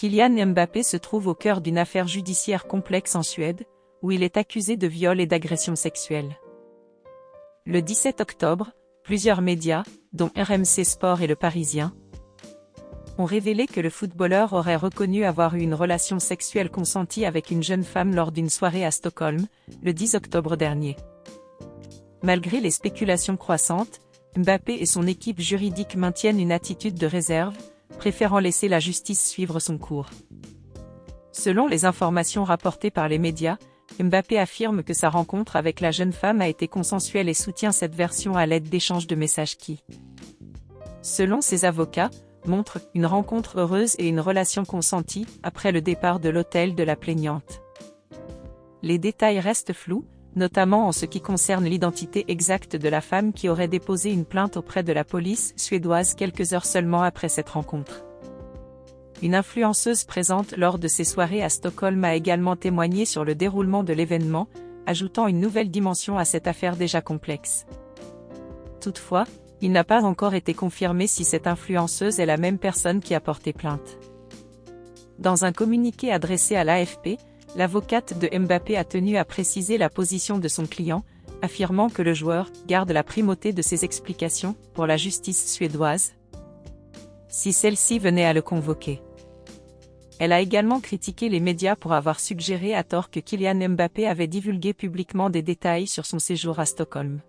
Kylian Mbappé se trouve au cœur d'une affaire judiciaire complexe en Suède, où il est accusé de viol et d'agression sexuelle. Le 17 octobre, plusieurs médias, dont RMC Sport et Le Parisien, ont révélé que le footballeur aurait reconnu avoir eu une relation sexuelle consentie avec une jeune femme lors d'une soirée à Stockholm, le 10 octobre dernier. Malgré les spéculations croissantes, Mbappé et son équipe juridique maintiennent une attitude de réserve, préférant laisser la justice suivre son cours. Selon les informations rapportées par les médias, Mbappé affirme que sa rencontre avec la jeune femme a été consensuelle et soutient cette version à l'aide d'échanges de messages qui, selon ses avocats, montrent une rencontre heureuse et une relation consentie après le départ de l'hôtel de la plaignante. Les détails restent flous, notamment en ce qui concerne l'identité exacte de la femme qui aurait déposé une plainte auprès de la police suédoise quelques heures seulement après cette rencontre. Une influenceuse présente lors de ces soirées à Stockholm a également témoigné sur le déroulement de l'événement, ajoutant une nouvelle dimension à cette affaire déjà complexe. Toutefois, il n'a pas encore été confirmé si cette influenceuse est la même personne qui a porté plainte. Dans un communiqué adressé à l'AFP, l'avocate de Mbappé a tenu à préciser la position de son client, affirmant que le joueur garde la primauté de ses explications pour la justice suédoise, si celle-ci venait à le convoquer. Elle a également critiqué les médias pour avoir suggéré à tort que Kylian Mbappé avait divulgué publiquement des détails sur son séjour à Stockholm.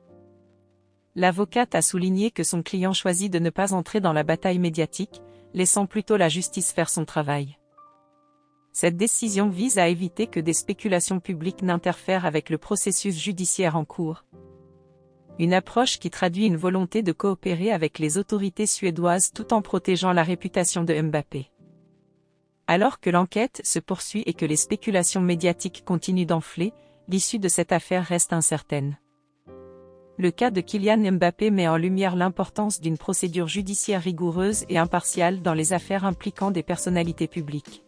L'avocate a souligné que son client choisit de ne pas entrer dans la bataille médiatique, laissant plutôt la justice faire son travail. Cette décision vise à éviter que des spéculations publiques n'interfèrent avec le processus judiciaire en cours. Une approche qui traduit une volonté de coopérer avec les autorités suédoises tout en protégeant la réputation de Mbappé. Alors que l'enquête se poursuit et que les spéculations médiatiques continuent d'enfler, l'issue de cette affaire reste incertaine. Le cas de Kylian Mbappé met en lumière l'importance d'une procédure judiciaire rigoureuse et impartiale dans les affaires impliquant des personnalités publiques.